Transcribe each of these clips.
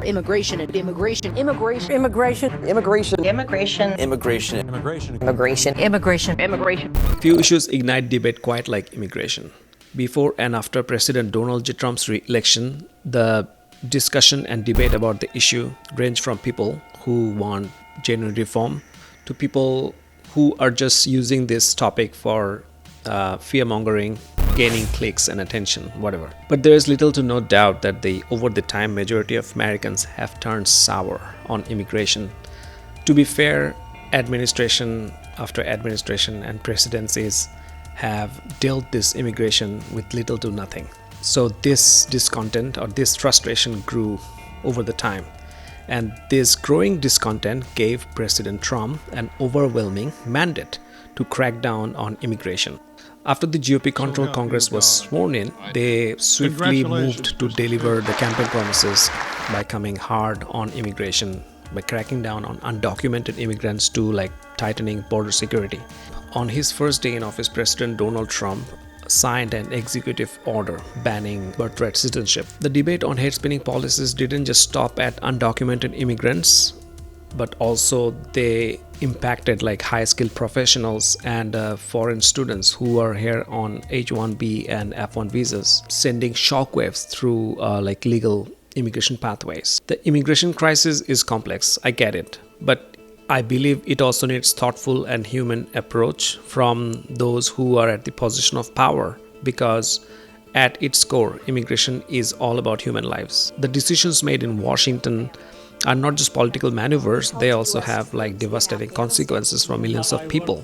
immigration. Immigration. Few issues ignite debate quite like immigration. Before and after President Donald J. Trump's re-election, the discussion and debate about the issue range from people who want genuine reform to people who are just using this topic for fear-mongering, gaining clicks and attention, whatever. But there is little to no doubt that over the time, majority of Americans have turned sour on immigration. To be fair, administration after administration and presidencies have dealt this immigration with little to nothing. So this discontent or this frustration grew over the time. And this growing discontent gave President Trump an overwhelming mandate to crack down on immigration. After the GOP-controlled Congress was sworn in, they swiftly moved to deliver the campaign promises by coming hard on immigration, by cracking down on undocumented immigrants to tightening border security. On his first day in office, President Donald Trump signed an executive order banning birthright citizenship. The debate on hate-spinning policies didn't just stop at undocumented immigrants, but also they impacted high-skilled professionals and foreign students who are here on H-1B and F-1 visas, sending shockwaves through legal immigration pathways. The immigration crisis is complex, I get it, but I believe it also needs thoughtful and human approach from those who are at the position of power, because at its core, immigration is all about human lives. The decisions made in Washington are not just political maneuvers, they also have devastating consequences for millions of people.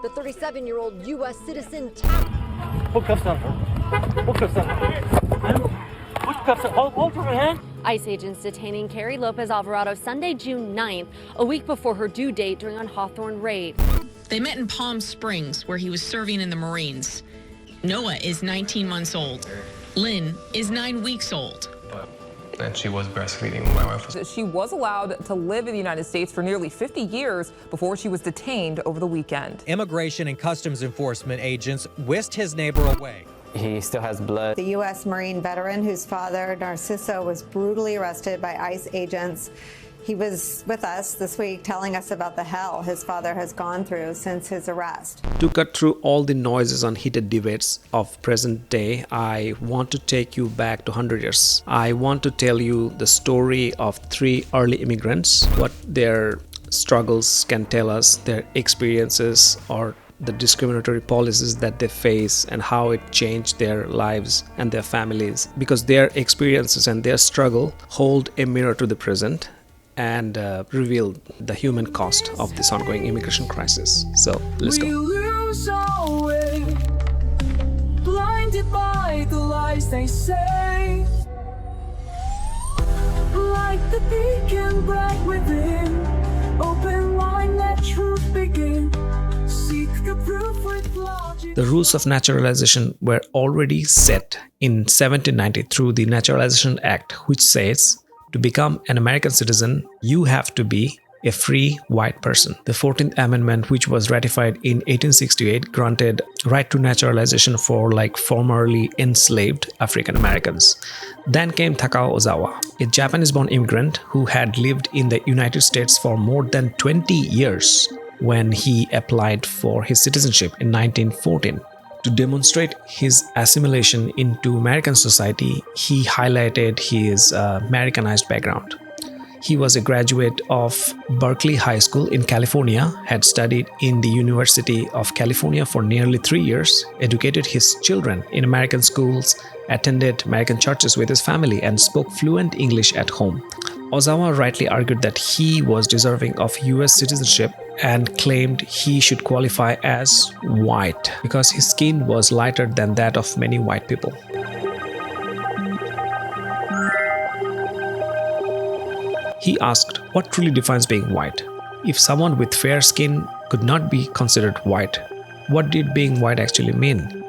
The 37-year-old U.S. citizen ICE agents detaining Carrie Lopez Alvarado Sunday, June 9th, a week before her due date during a Hawthorne raid. They met in Palm Springs, where he was serving in the Marines. Noah is 19 months old. Lynn is 9 weeks old. And she was breastfeeding when my wife was. She was allowed to live in the United States for nearly 50 years before she was detained over the weekend. Immigration and Customs Enforcement agents whisked his neighbor away. He still has blood. The U.S. Marine veteran whose father, Narciso, was brutally arrested by ICE agents. He was with us this week telling us about the hell his father has gone through since his arrest. To cut through all the noises on heated debates of present day, I want to take you back to 100 years. I want to tell you the story of 3 early immigrants, what their struggles can tell us, their experiences or the discriminatory policies that they face and how it changed their lives and their families, because their experiences and their struggle hold a mirror to the present and reveal the human cost of this ongoing immigration crisis. So let's go. We lose our way, blinded by the lies they say, like the beacon bright within, open line, let truth begin. Seek the proof with logic. The rules of naturalization were already set in 1790 through the Naturalization Act, which says to become an American citizen, you have to be a free white person. The 14th Amendment, which was ratified in 1868, granted right to naturalization for formerly enslaved African Americans. Then came Takao Ozawa, a Japanese-born immigrant who had lived in the United States for more than 20 years when he applied for his citizenship in 1914. To demonstrate his assimilation into American society, he highlighted his Americanized background. He was a graduate of Berkeley High School in California, had studied in the University of California for nearly 3 years, educated his children in American schools, attended American churches with his family, and spoke fluent English at home. Ozawa rightly argued that he was deserving of US citizenship and claimed he should qualify as white because his skin was lighter than that of many white people. He asked, what truly defines being white? If someone with fair skin could not be considered white, what did being white actually mean?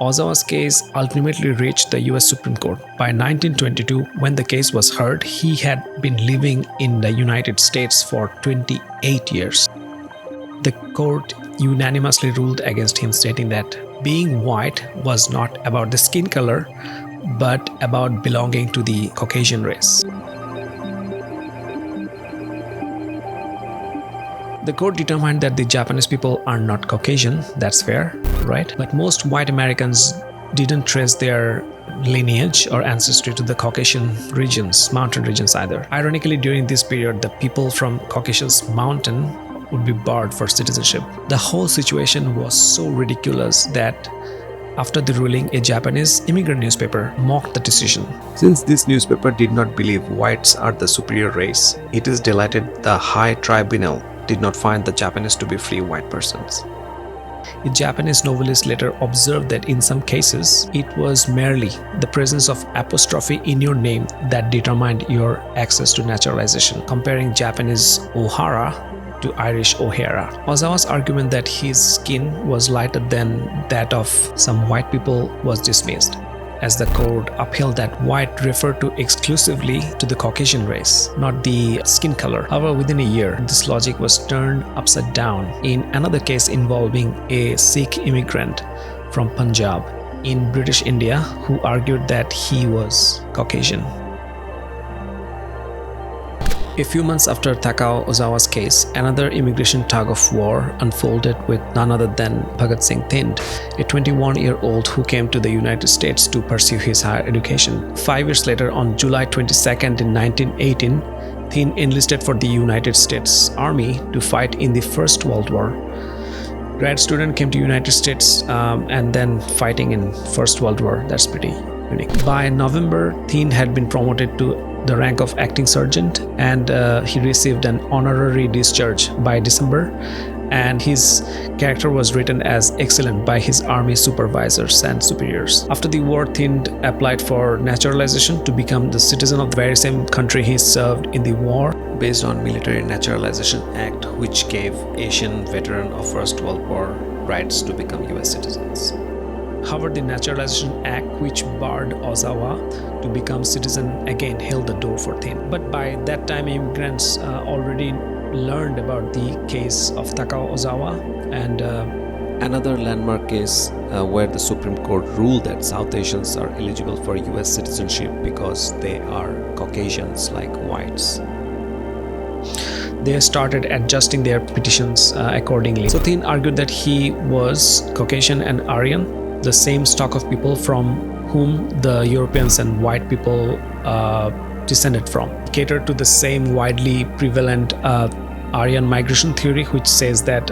Ozawa's case ultimately reached the US Supreme Court. By 1922, when the case was heard, he had been living in the United States for 28 years. The court unanimously ruled against him, stating that being white was not about the skin color, but about belonging to the Caucasian race. The court determined that the Japanese people are not Caucasian. That's fair, right? But most white Americans didn't trace their lineage or ancestry to the Caucasian regions, mountain regions either. Ironically, during this period, the people from Caucasus Mountain would be barred for citizenship. The whole situation was so ridiculous that after the ruling, a Japanese immigrant newspaper mocked the decision. Since this newspaper did not believe whites are the superior race, it is delighted the High Tribunal did not find the Japanese to be free white persons. A Japanese novelist later observed that in some cases, it was merely the presence of apostrophe in your name that determined your access to naturalization, comparing Japanese O'Hara to Irish O'Hara. Ozawa's argument that his skin was lighter than that of some white people was dismissed, as the court upheld that white referred to exclusively to the Caucasian race, not the skin color. However, within a year, this logic was turned upside down in another case involving a Sikh immigrant from Punjab in British India who argued that he was Caucasian. A few months after Takao Ozawa's case, another immigration tug-of-war unfolded with none other than Bhagat Singh Thind, a 21-year-old who came to the United States to pursue his higher education. 5 years later, on July 22nd in 1918, Thind enlisted for the United States Army to fight in the First World War. Grad student came to United States and then fighting in First World War. That's pretty unique. By November, Thind had been promoted to the rank of acting sergeant, and he received an honorary discharge by December, and his character was written as excellent by his army supervisors and superiors. After the war, Thind applied for naturalization to become the citizen of the very same country he served in the war, based on Military Naturalization Act, which gave Asian veteran of First World War rights to become US citizens. However, the Naturalization Act, which barred Ozawa to become citizen, again held the door for Thind. But by that time, immigrants already learned about the case of Takao Ozawa, and another landmark case where the Supreme Court ruled that South Asians are eligible for US citizenship because they are Caucasians like whites. They started adjusting their petitions accordingly. So Thind argued that he was Caucasian and Aryan, the same stock of people from whom the Europeans and white people descended from. Catered to the same widely prevalent Aryan migration theory, which says that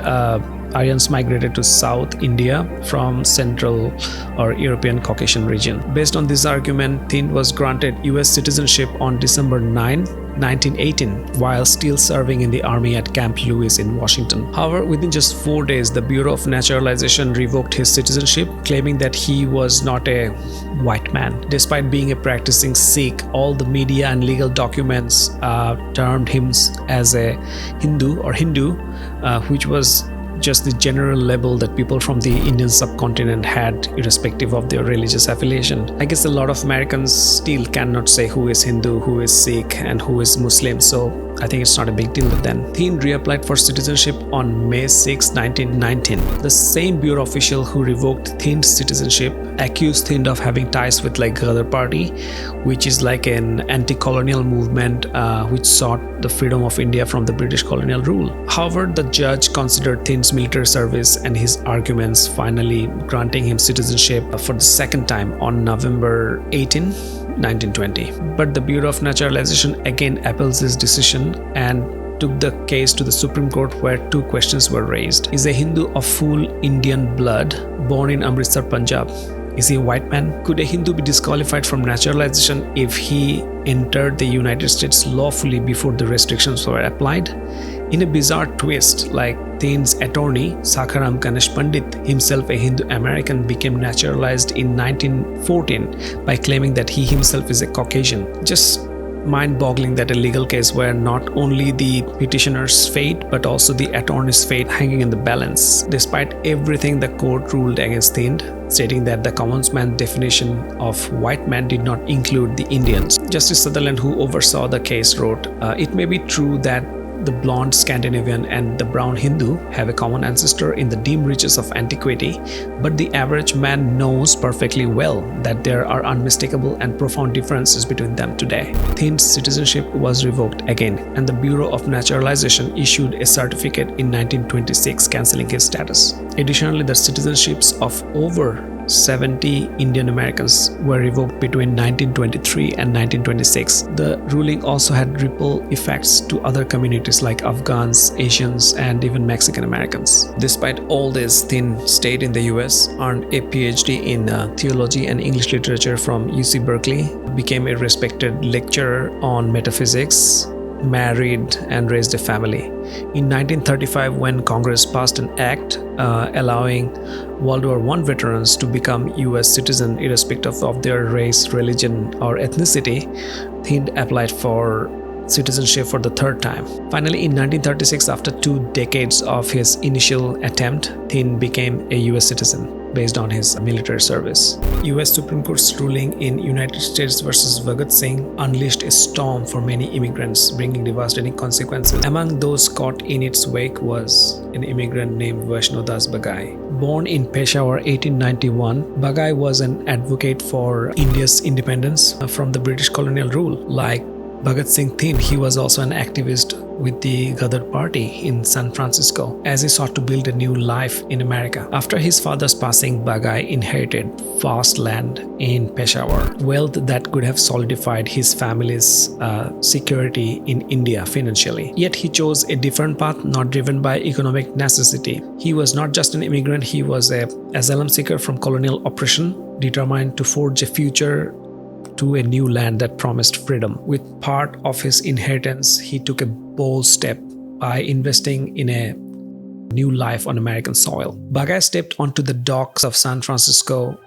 Aryans migrated to South India from Central or European Caucasian region. Based on this argument, Thind was granted US citizenship on December 9, 1918, while still serving in the army at Camp Lewis in Washington. However, within just 4 days, the Bureau of Naturalization revoked his citizenship, claiming that he was not a white man. Despite being a practicing Sikh, all the media and legal documents termed him as a Hindu, which was just the general label that people from the Indian subcontinent had, irrespective of their religious affiliation. I guess a lot of Americans still cannot say who is Hindu, who is Sikh, and who is Muslim, so I think it's not a big deal then. Thind reapplied for citizenship on May 6, 1919. The same bureau official who revoked Thind's citizenship accused Thind of having ties with like Ghadar Party, which is like an anti-colonial movement which sought the freedom of India from the British colonial rule. However, the judge considered Thind's military service and his arguments, finally granting him citizenship for the second time on November 18, 1920. But the Bureau of Naturalization again appeals his decision and took the case to the Supreme Court, where two questions were raised. Is a Hindu of full Indian blood, born in Amritsar, Punjab? Is he a white man? Could a Hindu be disqualified from naturalization if he entered the United States lawfully before the restrictions were applied? In a bizarre twist, like Thind's attorney, Sakharam Ganesh Pandit, himself a Hindu American, became naturalized in 1914 by claiming that he himself is a Caucasian. Just mind-boggling that a legal case where not only the petitioner's fate but also the attorney's fate hanging in the balance. Despite everything, the court ruled against Thind, stating that the common man's definition of white man did not include the Indians. Justice Sutherland, who oversaw the case, wrote, "It may be true that the blonde Scandinavian and the brown Hindu have a common ancestor in the dim reaches of antiquity, but the average man knows perfectly well that there are unmistakable and profound differences between them today. Thin's citizenship was revoked again, and the Bureau of Naturalization issued a certificate in 1926 cancelling his status. Additionally, the citizenships of over 70 Indian Americans were revoked between 1923 and 1926. The ruling also had ripple effects to other communities like Afghans, Asians, and even Mexican Americans. Despite all this, Thin stayed in the US, earned a PhD in theology and English literature from UC Berkeley, became a respected lecturer on metaphysics, married and raised a family. In 1935, when Congress passed an act allowing World War I veterans to become US citizens irrespective of their race, religion, or ethnicity, Thind applied for citizenship for the third time. Finally, in 1936, after 2 decades of his initial attempt, Thind became a US citizen based on his military service. US Supreme Court's ruling in United States versus Bhagat Singh unleashed a storm for many immigrants, bringing devastating consequences. Among those caught in its wake was an immigrant named Vaishno Das Bagai. Born in Peshawar 1891, Bagai was an advocate for India's independence from the British colonial rule. Like Bhagat Singh Thind, he was also an activist with the Ghadar party in San Francisco as he sought to build a new life in America. After his father's passing, Bagai inherited vast land in Peshawar, wealth that could have solidified his family's security in India financially. Yet he chose a different path, not driven by economic necessity. He was not just an immigrant, he was an asylum seeker from colonial oppression, determined to forge a future to a new land that promised freedom. With part of his inheritance, he took a bold step by investing in a new life on American soil. Bagai stepped onto the docks of San Francisco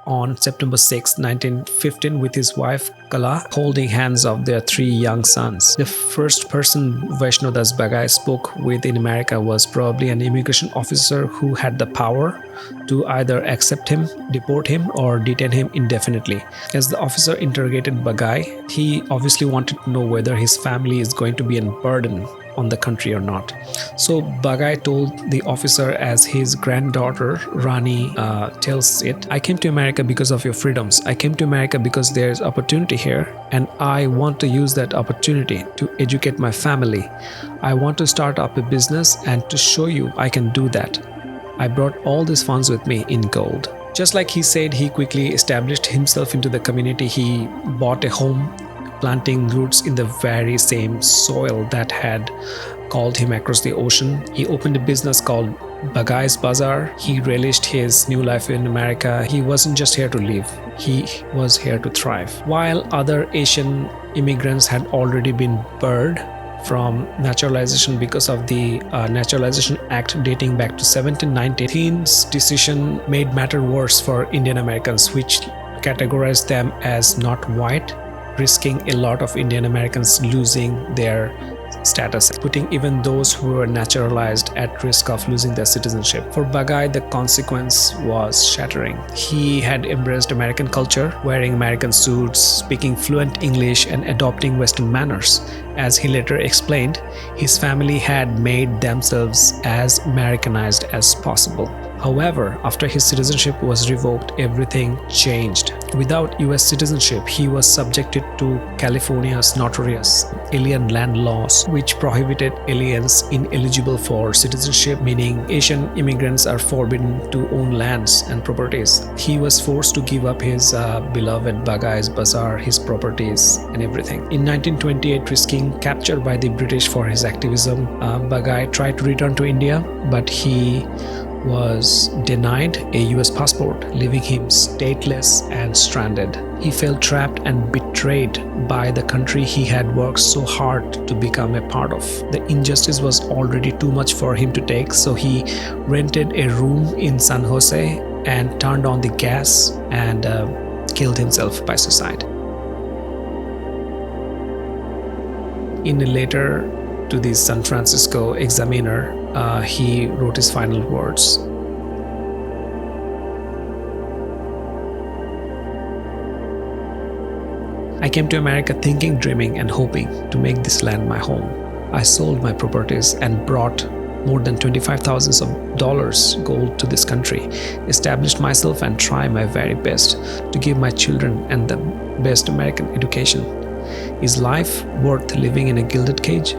on September 6, 1915 with his wife Kala, holding hands of their 3 young sons. The first person Vaishno Das Bagai spoke with in America was probably an immigration officer who had the power to either accept him, deport him, or detain him indefinitely. As the officer interrogated Bagai, he obviously wanted to know whether his family is going to be a burden on the country or not. So Bagai told the officer, as his granddaughter Rani tells it, "I came to America because of your freedoms. I came to America because there's opportunity here, and I want to use that opportunity to educate my family. I want to start up a business, and to show you I can do that, I brought all these funds with me in gold." Just like he said, he quickly established himself into the community. He bought a home, planting roots in the very same soil that had called him across the ocean. He opened a business called Bagai's Bazaar. He relished his new life in America. He wasn't just here to live, he was here to thrive. While other Asian immigrants had already been barred from naturalization because of the Naturalization Act dating back to 1790, Thind's decision made matter worse for Indian Americans, which categorized them as not white, risking a lot of Indian Americans losing their status, putting even those who were naturalized at risk of losing their citizenship. For Bagai, the consequence was shattering. He had embraced American culture, wearing American suits, speaking fluent English, and adopting Western manners. As he later explained, his family had made themselves as Americanized as possible. However, after his citizenship was revoked, everything changed. Without US citizenship, he was subjected to California's notorious alien land laws, which prohibited aliens ineligible for citizenship, meaning Asian immigrants are forbidden to own lands and properties. He was forced to give up his beloved Bagai's Bazaar, his properties, and everything. In 1928, risking capture by the British for his activism, Bagai tried to return to India, but he was denied a US passport, leaving him stateless and stranded. He felt trapped and betrayed by the country he had worked so hard to become a part of. The injustice was already too much for him to take, so he rented a room in San Jose and turned on the gas and killed himself by suicide. In a letter to the San Francisco Examiner, he wrote his final words. "I came to America thinking, dreaming, and hoping to make this land my home. I sold my properties and brought more than $25,000 gold to this country, established myself and try my very best to give my children and the best American education. Is life worth living in a gilded cage?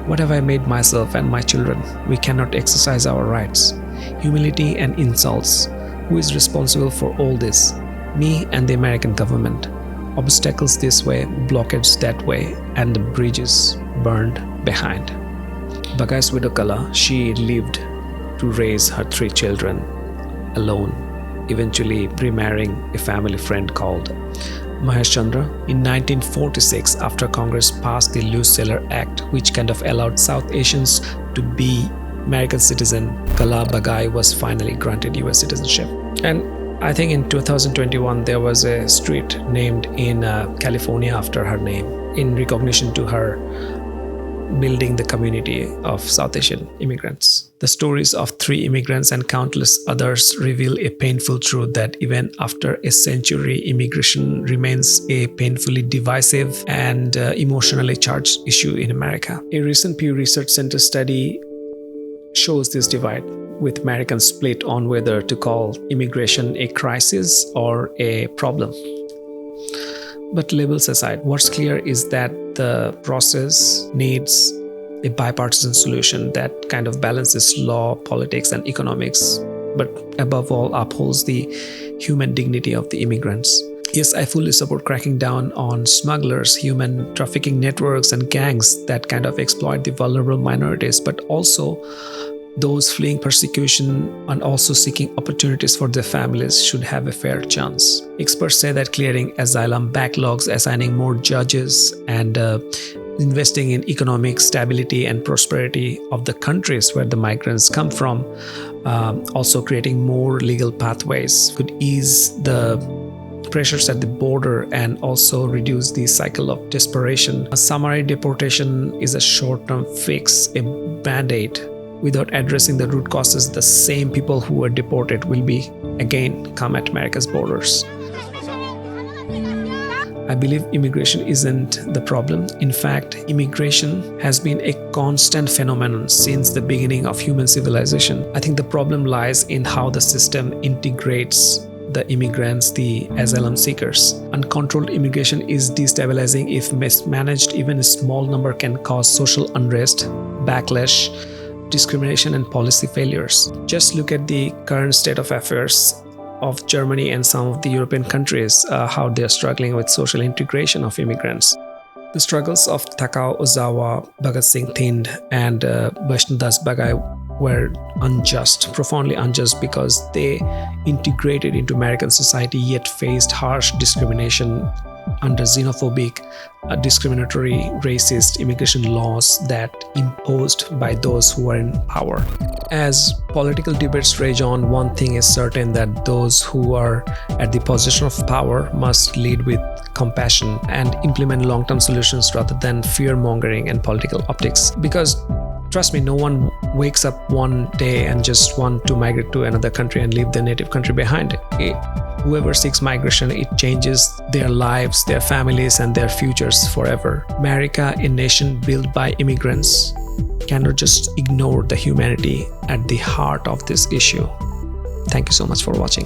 What have I made myself and my children? We cannot exercise our rights. Humility and insults. Who is responsible for all this? Me and the American government. Obstacles this way, blockades that way, and the bridges burned behind. Bagai's widow Kala, she lived to raise her 3 children alone, eventually remarrying a family friend called Mahesh Chandra in 1946 after Congress passed the Luce Sailor Act, which kind of allowed South Asians to be American citizen. Kala Bagai was finally granted US citizenship. And I think in 2021 there was a street named in California after her name in recognition to her building the community of South Asian immigrants. The stories of 3 immigrants and countless others reveal a painful truth that even after a century, immigration remains a painfully divisive and emotionally charged issue in America. A recent Pew Research Center study shows this divide, with Americans split on whether to call immigration a crisis or a problem. But labels aside, what's clear is that the process needs a bipartisan solution that kind of balances law, politics, and economics, but above all upholds the human dignity of the immigrants. Yes, I fully support cracking down on smugglers, human trafficking networks, and gangs that kind of exploit the vulnerable minorities, but also those fleeing persecution and also seeking opportunities for their families should have a fair chance. Experts say that clearing asylum backlogs, assigning more judges, and investing in economic stability and prosperity of the countries where the migrants come from, also creating more legal pathways could ease the pressures at the border and also reduce the cycle of desperation. A summary deportation is a short-term fix, a band-aid. Without addressing the root causes, the same people who were deported will be again come at America's borders. I believe immigration isn't the problem. In fact, immigration has been a constant phenomenon since the beginning of human civilization. I think the problem lies in how the system integrates the immigrants, the asylum seekers. Uncontrolled immigration is destabilizing. If mismanaged, even a small number can cause social unrest, backlash, discrimination, and policy failures. Just look at the current state of affairs of Germany and some of the European countries, how they're struggling with social integration of immigrants. The struggles of Takao Ozawa, Bhagat Singh Thind, and Vaishnadas Bagai were unjust, profoundly unjust, because they integrated into American society yet faced harsh discrimination under xenophobic, discriminatory, racist immigration laws that imposed by those who are in power. As political debates rage on, one thing is certain, that those who are at the position of power must lead with compassion and implement long-term solutions rather than fear-mongering and political optics. Because trust me, no one wakes up one day and just want to migrate to another country and leave their native country behind. Whoever seeks migration, it changes their lives, their families, and their futures forever. America, a nation built by immigrants, cannot just ignore the humanity at the heart of this issue. Thank you so much for watching.